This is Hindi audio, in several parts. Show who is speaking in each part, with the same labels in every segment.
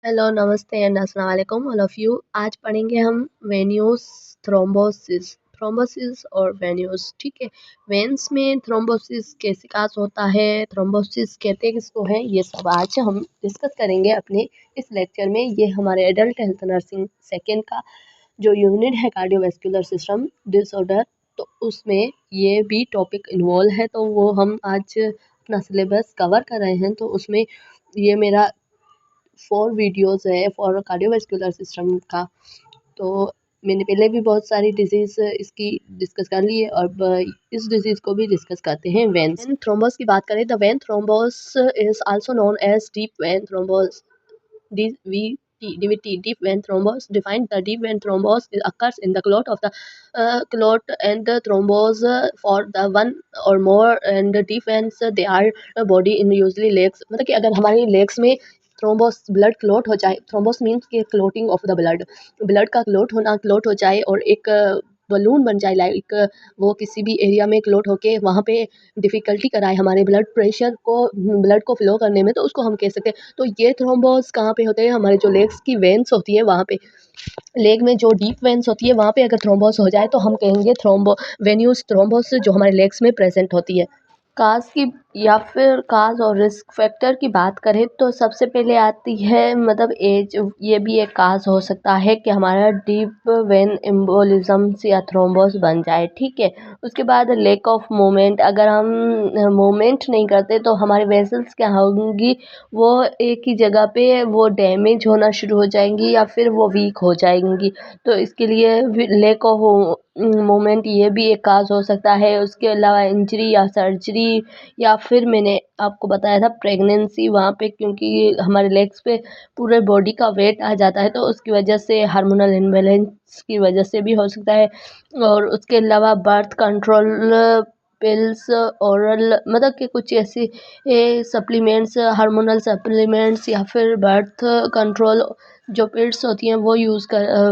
Speaker 1: हेलो, नमस्ते एंड अस्सलाम वालेकुम ऑल ऑफ यू। आज पढ़ेंगे हम वेन्यूज़, थ्रोम्बोसिस थ्रोम्बोसिस और वेन्यूज़। ठीक है, वेन्स में थ्रोम्बोसिस कैसे काज होता है, थ्रोम्बोसिस कहते किसको है, ये सब आज हम डिस्कस करेंगे अपने इस लेक्चर में। ये हमारे एडल्ट हेल्थ नर्सिंग सेकेंड का जो यूनिट है कार्डियोवैस्कुलर सिस्टम डिसऑर्डर, तो उसमें ये भी टॉपिक इन्वॉल्व है। तो वो हम आज अपना सिलेबस कवर कर रहे हैं। तो उसमें ये मेरा 4 वीडियोज़ है फॉर कार्डियोवैस्कुलर सिस्टम का। तो मैंने पहले भी बहुत सारी डिजीज़ इसकी डिस्कस कर ली है और अब इस डिजीज़ को भी डिस्कस करते हैं। वेन्स थ्रोम्बोस की बात करें, the vein thrombosis is also known as deep vein thrombosis, DVT, deep vein thrombus. Defined, the deep vein thrombus occurs in the clot of the clot and the thrombus for the one or more and the deep veins they are body in usually legs। मतलब कि अगर हमारी legs में थ्रोम्बोस ब्लड क्लॉट हो जाए, थ्रोम्बोस मीन्स कि clotting of the blood, blood का क्लॉट होना, क्लॉट हो जाए और एक बलून बन जाए, लाइक वो किसी भी एरिया में क्लॉट होके वहाँ पे डिफ़िकल्टी कराए हमारे ब्लड को फ्लो करने में, तो उसको हम कह सकते हैं। तो ये थ्रोम्बोस कहाँ पे होते हैं, हमारे जो लेग्स की वेन्स होती है वहाँ पे, लेग में जो डीप वेन्स होती है वहाँ पे अगर थ्रोम्बोस हो जाए तो हम कहेंगे वेन्यूज थ्रोम्बोस जो हमारे लेग्स में प्रेजेंट होती है। काज की या फिर काज और रिस्क फैक्टर की बात करें तो सबसे पहले आती है मतलब एज। ये भी एक काज हो सकता है कि हमारा डीप वेन एम्बोलिज्म या थ्रोम्बोस बन जाए। ठीक है, उसके बाद लैक ऑफ मूवमेंट, अगर हम मूवमेंट नहीं करते तो हमारी वेसल्स क्या होंगी, वो एक ही जगह पे वो डैमेज होना शुरू हो जाएंगी या फिर वो वीक हो जाएंगी। तो इसके लिए लैक ऑफ मोमेंट ये भी एक काज हो सकता है। उसके अलावा इंजरी या सर्जरी, या फिर मैंने आपको बताया था प्रेगनेंसी, वहाँ पे क्योंकि हमारे लेग्स पे पूरे बॉडी का वेट आ जाता है तो उसकी वजह से हार्मोनल इम्बैलेंस की वजह से भी हो सकता है। और उसके अलावा बर्थ कंट्रोल पिल्स, ओरल, मतलब कि कुछ ऐसी सप्लीमेंट्स, हार्मोनल सप्लीमेंट्स या फिर बर्थ कंट्रोल जो पिल्स होती हैं वो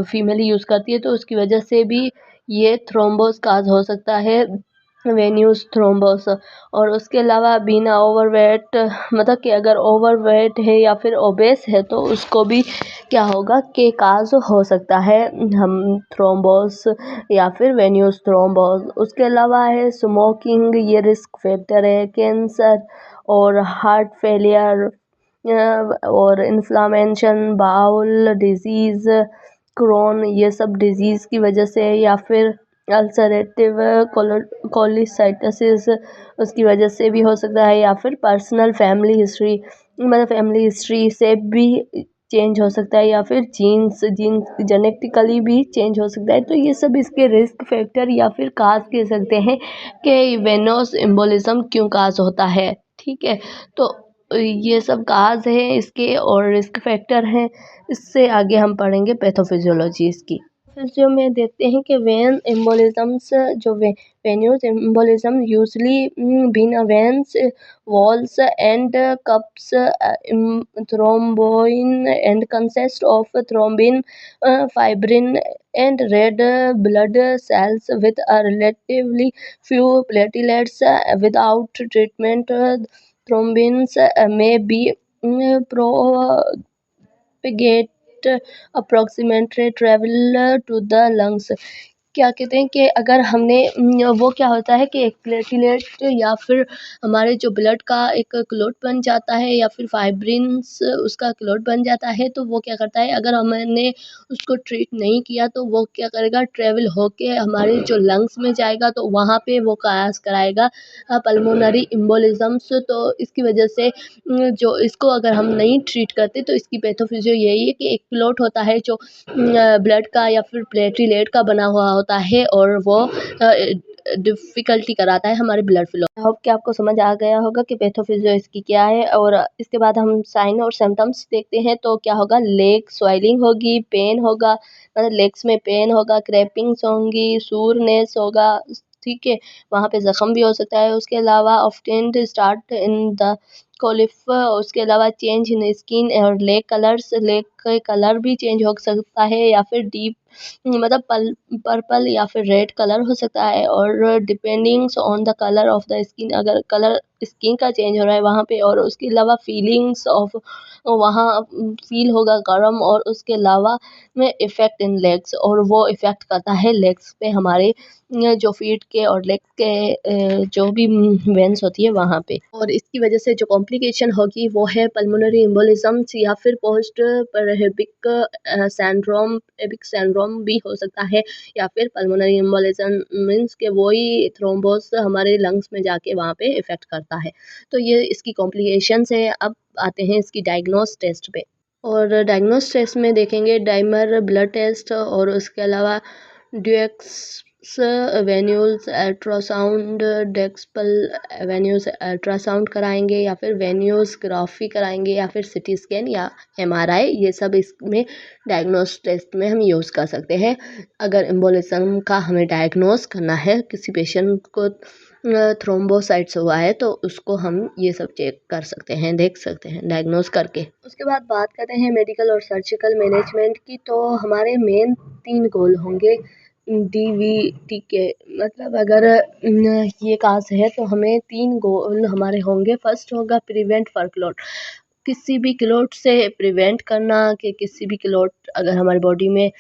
Speaker 1: फीमेल यूज़ करती है, तो उसकी वजह से भी ये थ्रोम्बोस काज हो सकता है, वेन्यूज थ्रोम्बोस। और उसके अलावा बिना ओवरवेट, मतलब कि अगर ओवरवेट है या फिर ओबेस है तो उसको भी क्या होगा कि काज हो सकता है हम थ्रोम्बोस या फिर वेन्यूज थ्रोम्बोस। उसके अलावा है स्मोकिंग, ये रिस्क फैक्टर है, कैंसर और हार्ट फेलियर और इन्फ्लामेशन, बाउल डिजीज़, क्रोन, ये सब डिजीज़ की वजह से, या फिर अल्सरेटिव कोलिसाइटिस उसकी वजह से भी हो सकता है, या फिर पर्सनल फैमिली हिस्ट्री, मतलब फैमिली हिस्ट्री से भी चेंज हो सकता है, या फिर जीन्स जेनेटिकली भी चेंज हो सकता है। तो ये सब इसके रिस्क फैक्टर या फिर काज कह सकते हैं कि वेनोस एम्बोलिज्म क्यों काज होता है। ठीक है, तो ये सब काज है इसके और रिस्क फैक्टर हैं। इससे आगे हम पढ़ेंगे पैथोफिजियोलॉजी इसकी। फिजियो में देखते हैं कि वेन एम्बोलिज्म्स, जो venous embolism usually begin veins walls and cusps thrombi and consist of thrombin, fibrin and red blood cells with a relatively few platelets। Without treatment, thrombins may be propagate approximately travel to the lungs। क्या कहते हैं कि अगर हमने वो क्या होता है कि एक प्लेटलेट या फिर हमारे जो ब्लड का एक क्लॉट बन जाता है या फिर फाइब्रिन्स उसका क्लॉट बन जाता है, तो वो क्या करता है, अगर हमने उसको ट्रीट नहीं किया तो वो क्या करेगा, ट्रेवल होके हमारे जो लंग्स में जाएगा, तो वहाँ पे वो काज कराएगा पल्मोनरी इम्बोलिज्म्स। तो इसकी वजह से जो इसको अगर हम नहीं ट्रीट करते तो इसकी पैथोफिजियो यही है कि एक क्लॉट होता है जो ब्लड का या फिर प्लेटलेट का बना हुआ होता है और वो डिफ़िकल्टी कराता है हमारे ब्लड फ्लो। आई होप कि आपको समझ आ गया होगा कि पैथोफिजियो इसकी क्या है। और इसके बाद हम साइन और सिम्टम्स देखते हैं। तो क्या होगा, लेग स्वेलिंग होगी, पेन होगा, मतलब लेग्स में पेन होगा, क्रैपिंग्स होंगी, सूरनेस होगा। ठीक है, वहाँ पे ज़ख्म भी हो सकता है। उसके अलावा ऑफ्टेन स्टार्ट इन द कोलिफ, उसके अलावा चेंज इन स्किन और लेग कलर्स, लेग का कलर भी चेंज हो सकता है, या फिर डीप मतलब पर्पल या फिर रेड कलर हो सकता है। और dependings on the colour of the skin, अगर कलर स्किन का चेंज हो रहा है वहाँ पे, और उसके अलावा फीलिंग्स ऑफ वहाँ फील होगा गर्म, और उसके अलावा में इफ़ेक्ट इन लेग्स, और वो इफ़ेक्ट करता है लेग्स पे हमारे जो फीट के और लेग के जो भी वेन्स होती है वहाँ पे। और इसकी वजह से जो कॉम्प्लिकेशन होगी वो है पल्मोनरी एम्बोलिज्म या फिर पोस्ट परहेबिक सैंड्रोम, एबिक सैंड्रोम भी हो सकता है, या फिर पल्मोनरी एम्बोलिज्म मीन्स के वही थ्रोम्बोस हमारे लंग्स में जाके वहाँ पे इफ़ेक्ट करता है। तो ये इसकी कॉम्प्लिकेशंस है। अब आते हैं इसकी डायग्नोस टेस्ट पे। और डायग्नोस टेस्ट में देखेंगे डाइमर ब्लड टेस्ट, और उसके अलावा ड्यूक्स वेन्यूल्स अल्ट्रासाउंड, डेक्सपल वेन्यूज अल्ट्रासाउंड कराएंगे, या फिर वेन्यूज़ग्राफी कराएंगे, या फिर सिटी स्कैन या एमआरआई। ये सब इसमें डायग्नोस टेस्ट में हम यूज़ कर सकते हैं। अगर एम्बोलिज्म का हमें डायग्नोस करना है, किसी पेशेंट को थ्रोम्बोसाइट्स हुआ है, तो उसको हम ये सब चेक कर सकते हैं, देख सकते हैं डायग्नोस करके। उसके बाद बात करते हैं मेडिकल और सर्जिकल मैनेजमेंट की। तो हमारे मेन 3 गोल होंगे DVT के। मतलब अगर ये काज है तो हमें 3 गोल हमारे होंगे। फर्स्ट होगा प्रिवेंट फर क्लॉट, किसी भी क्लॉट से प्रिवेंट करना, कि किसी भी क्लॉट अगर हमारी बॉडी में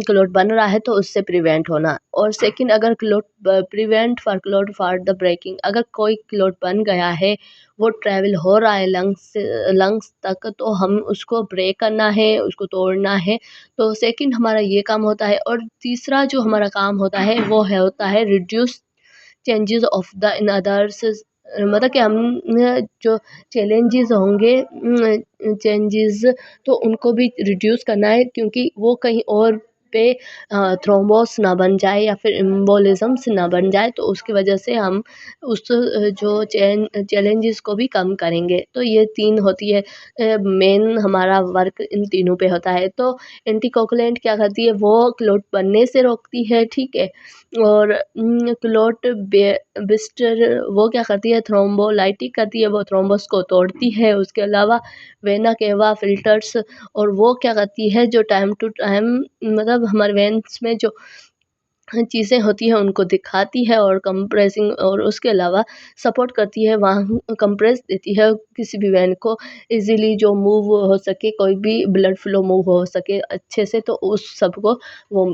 Speaker 1: क्लॉट बन रहा है तो उससे प्रिवेंट होना। और सेकंड, अगर clot prevent for clot for the breaking, अगर कोई क्लॉट बन गया है, वो ट्रैवल हो रहा है लंग्स तक, तो हम उसको ब्रेक करना है, उसको तोड़ना है। तो सेकंड हमारा ये काम होता है। और तीसरा जो हमारा काम होता है वो है होता है reduce changes of the in others. मतलब कि हम जो चैलेंजेस होंगे चेंजेस, तो उनको भी रिड्यूस करना है, क्योंकि वो कहीं और पे थ्रोम्बोस ना बन जाए या फिर एम्बोलिज्म्स ना बन जाए। तो उसकी वजह से हम उस जो चैलेंजेस को भी कम करेंगे। तो ये 3 होती है मेन हमारा वर्क इन तीनों पे होता है। तो एंटीकोगुलेंट क्या करती है, वो क्लॉट बनने से रोकती है, ठीक है। और क्लॉट बिस्टर वो क्या करती है, थ्रोम्बोलाइटिक करती है, वो थ्रोम्बस को तोड़ती है। उसके अलावा वेना केवा फिल्टर्स, और वो क्या करती है, जो टाइम टू टाइम मतलब हमारे वेन्स में जो चीज़ें होती हैं उनको दिखाती है, और कंप्रेसिंग, और उसके अलावा सपोर्ट करती है, वहाँ कंप्रेस देती है किसी भी वेन को इजीली जो मूव हो सके, कोई भी ब्लड फ्लो मूव हो सके अच्छे से। तो उस सब को वो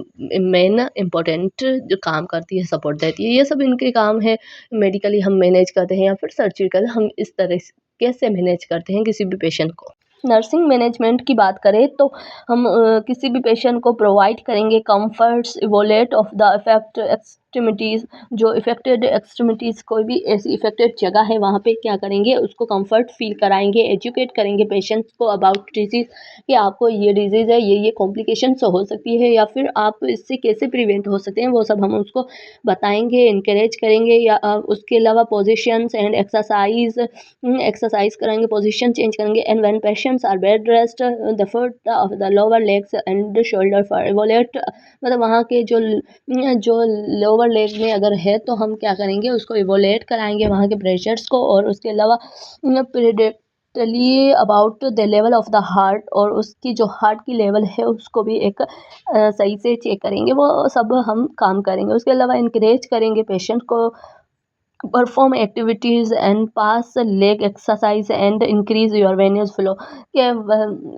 Speaker 1: मेन इम्पोर्टेंट जो काम करती है, सपोर्ट देती है। ये सब इनके काम है। मेडिकली हम मैनेज करते हैं, या फिर सर्जिकल हम इस तरह कैसे मैनेज करते हैं किसी भी पेशेंट को। नर्सिंग मैनेजमेंट की बात करें तो हम किसी भी पेशेंट को प्रोवाइड करेंगे comforts elevate of the effect extremities. जो इफेक्टेड एक्सट्रीमिटीज़, कोई भी ऐसी इफेक्टेड जगह है वहाँ पे क्या करेंगे, उसको कंफर्ट फील कराएंगे, एजुकेट करेंगे पेशेंट्स को अबाउट डिजीज़, कि आपको ये डिजीज़ है, ये कॉम्प्लिकेशंस हो सकती है, या फिर आप इससे कैसे प्रिवेंट हो सकते हैं, वो सब हम उसको बताएंगे, इनकरेज करेंगे। या उसके अलावा पोजिशंस एंड एक्सरसाइज कराएंगे, पोजीशन चेंज करेंगे। And when patients are bed rest the foot of the lower legs and shoulder for elevate, मतलब वहाँ के जो लोअर लेग में अगर है तो हम क्या करेंगे, उसको इवोलेट कराएंगे वहाँ के प्रेशर्स को। और उसके अलावा predictably about the level of the heart, और उसकी जो हार्ट की लेवल है उसको भी एक सही से चेक करेंगे। वो सब हम काम करेंगे। उसके अलावा इंकरेज करेंगे पेशेंट को perform activities and pass leg exercise and increase your venous flow, के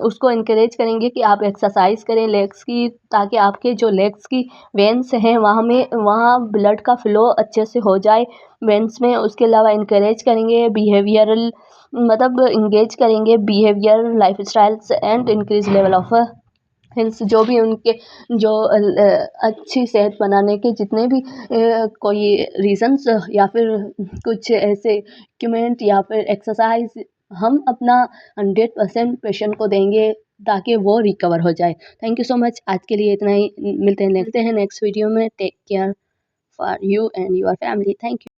Speaker 1: उसको इनकरेज करेंगे कि आप एक्सरसाइज करें लेग्स की, ताकि आपके जो लेग्स की वेन्स हैं वहाँ ब्लड का फ्लो अच्छे से हो जाए वेन्स में। उसके अलावा इनकरेज करेंगे बिहेवियरल, मतलब इंगेज करेंगे behaviour life styles and increase level of health. जो भी उनके जो अच्छी सेहत बनाने के जितने भी कोई रीजंस, या फिर कुछ ऐसे इक्विपमेंट या फिर एक्सरसाइज हम अपना 100% पेशेंट को देंगे, ताकि वो रिकवर हो जाए। Thank you so much. आज के लिए इतना ही। मिलते हैं नेक्स्ट वीडियो में। Take care for you and your family. Thank you.